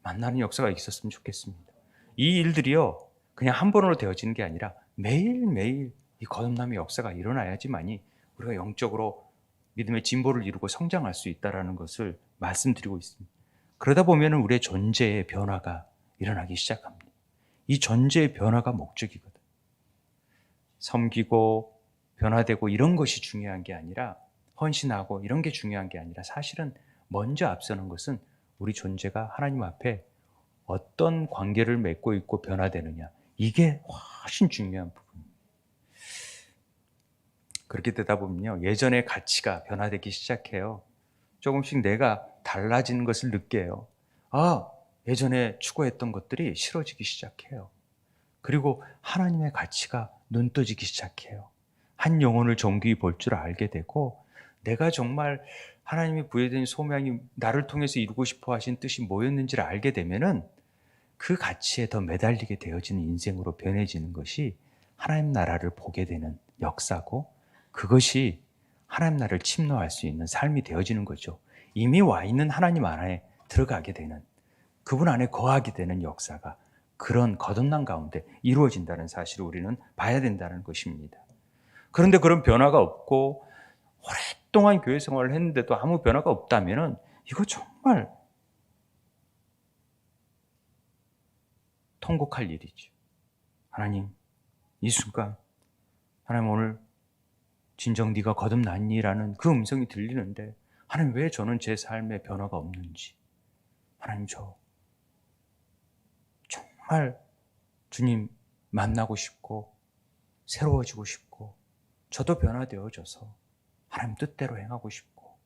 만나는 역사가 있었으면 좋겠습니다. 이 일들이요, 그냥 한 번으로 되어지는 게 아니라 매일매일 이 거듭남의 역사가 일어나야지만이 우리가 영적으로 믿음의 진보를 이루고 성장할 수 있다는 것을 말씀드리고 있습니다. 그러다 보면 우리의 존재의 변화가 일어나기 시작합니다. 이 존재의 변화가 목적이거든. 섬기고 변화되고 이런 것이 중요한 게 아니라, 헌신하고 이런 게 중요한 게 아니라, 사실은 먼저 앞서는 것은 우리 존재가 하나님 앞에 어떤 관계를 맺고 있고 변화되느냐, 이게 훨씬 중요한 부분입니다. 그렇게 되다 보면요, 예전의 가치가 변화되기 시작해요. 조금씩 내가 달라지는 것을 느껴요. 예전에 추구했던 것들이 싫어지기 시작해요. 그리고 하나님의 가치가 눈 떠지기 시작해요. 한 영혼을 정교히 볼 줄 알게 되고, 내가 정말 하나님이 부여된 소명이 나를 통해서 이루고 싶어 하신 뜻이 뭐였는지를 알게 되면은 그 가치에 더 매달리게 되어지는 인생으로 변해지는 것이 하나님 나라를 보게 되는 역사고, 그것이 하나님 나라를 침노할 수 있는 삶이 되어지는 거죠. 이미 와 있는 하나님 안에 들어가게 되는, 그분 안에 거하게 되는 역사가 그런 거듭남 가운데 이루어진다는 사실을 우리는 봐야 된다는 것입니다. 그런데 그런 변화가 없고 오랫동안 교회 생활을 했는데도 아무 변화가 없다면 이거 정말 통곡할 일이죠. 하나님, 이 순간 하나님 오늘 진정 네가 거듭났니라는 그 음성이 들리는데, 하나님 왜 저는 제 삶에 변화가 없는지, 하나님 저 정말 주님 만나고 싶고 새로워지고 싶고 저도 변화되어져서 하나님 뜻대로 행하고 싶고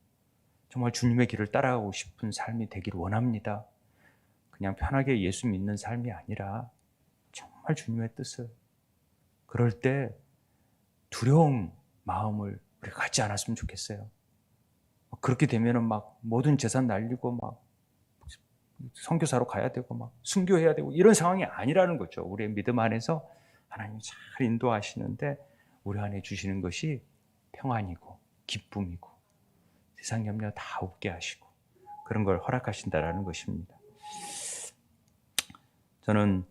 정말 주님의 길을 따라가고 싶은 삶이 되기를 원합니다. 그냥 편하게 예수 믿는 삶이 아니라 정말 주님의 뜻을, 그럴 때 두려움 마음을 우리가 갖지 않았으면 좋겠어요. 그렇게 되면은 막 모든 재산 날리고 막 선교사로 가야 되고 막 순교해야 되고 이런 상황이 아니라는 거죠. 우리의 믿음 안에서 하나님이 잘 인도하시는데 우리 안에 주시는 것이 평안이고 기쁨이고 세상 염려 다 없게 하시고 그런 걸 허락하신다라는 것입니다. 저는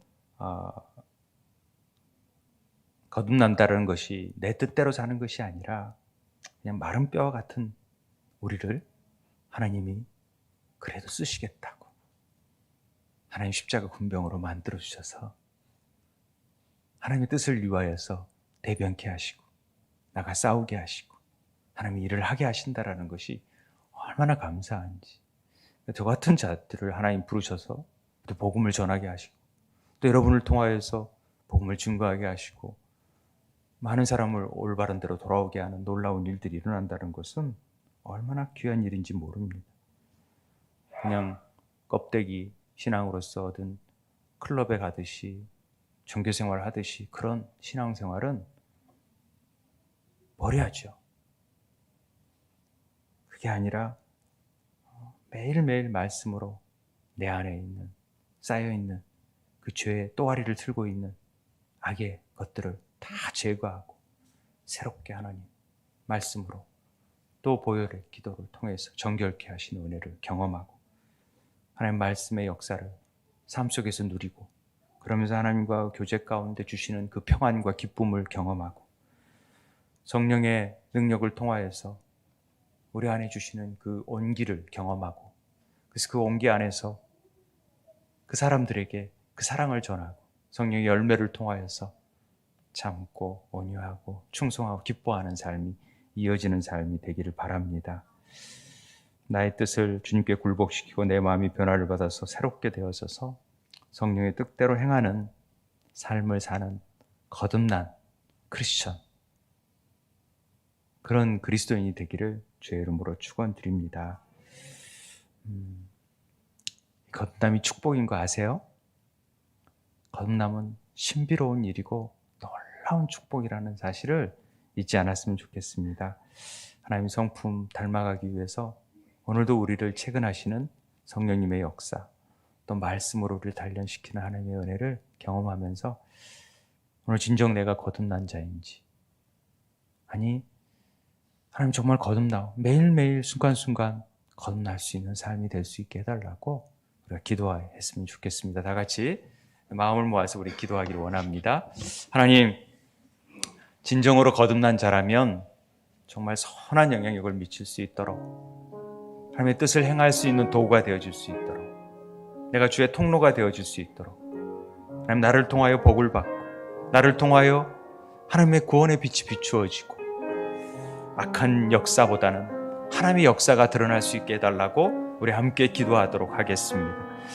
거듭난다는 것이 내 뜻대로 사는 것이 아니라 그냥 마른 뼈와 같은 우리를 하나님이 그래도 쓰시겠다고 하나님 십자가 군병으로 만들어 주셔서 하나님의 뜻을 위하여서 대변케 하시고 나가 싸우게 하시고 하나님이 일을 하게 하신다라는 것이 얼마나 감사한지, 저 같은 자들을 하나님 부르셔서 또 복음을 전하게 하시고 또 여러분을 통하여서 복음을 증거하게 하시고 많은 사람을 올바른 대로 돌아오게 하는 놀라운 일들이 일어난다는 것은 얼마나 귀한 일인지 모릅니다. 그냥 껍데기 신앙으로서 얻은 클럽에 가듯이 종교생활을 하듯이 그런 신앙생활은 버려야죠. 그게 아니라 매일매일 말씀으로 내 안에 있는 쌓여있는 그 죄의 또아리를 틀고 있는 악의 것들을 다 제거하고 새롭게 하나님 말씀으로 또 보혈의 기도를 통해서 정결케 하시는 은혜를 경험하고 하나님 말씀의 역사를 삶 속에서 누리고 그러면서 하나님과 교제 가운데 주시는 그 평안과 기쁨을 경험하고 성령의 능력을 통하여서 우리 안에 주시는 그 온기를 경험하고 그래서 그 온기 안에서 그 사람들에게 그 사랑을 전하고 성령의 열매를 통하여서 참고 온유하고 충성하고 기뻐하는 삶이 이어지는 삶이 되기를 바랍니다. 나의 뜻을 주님께 굴복시키고 내 마음이 변화를 받아서 새롭게 되어져서 성령의 뜻대로 행하는 삶을 사는 거듭난 크리스천, 그런 그리스도인이 되기를 주의 이름으로 축원드립니다. 거듭남이 축복인 거 아세요? 거듭남은 신비로운 일이고 놀라운 축복이라는 사실을 잊지 않았으면 좋겠습니다. 하나님의 성품 닮아가기 위해서 오늘도 우리를 채근하시는 성령님의 역사, 또 말씀으로 우리를 단련시키는 하나님의 은혜를 경험하면서 오늘 진정 내가 거듭난 자인지, 아니 하나님 정말 거듭나 매일매일 순간순간 거듭날 수 있는 삶이 될 수 있게 해달라고 우리가 기도했으면 좋겠습니다. 다 같이 마음을 모아서 우리 기도하기를 원합니다. 하나님, 진정으로 거듭난 자라면 정말 선한 영향력을 미칠 수 있도록 하나님의 뜻을 행할 수 있는 도구가 되어줄 수 있도록 내가 주의 통로가 되어줄 수 있도록 하나님 나를 통하여 복을 받고 나를 통하여 하나님의 구원의 빛이 비추어지고 악한 역사보다는 하나님의 역사가 드러날 수 있게 해달라고 우리 함께 기도하도록 하겠습니다.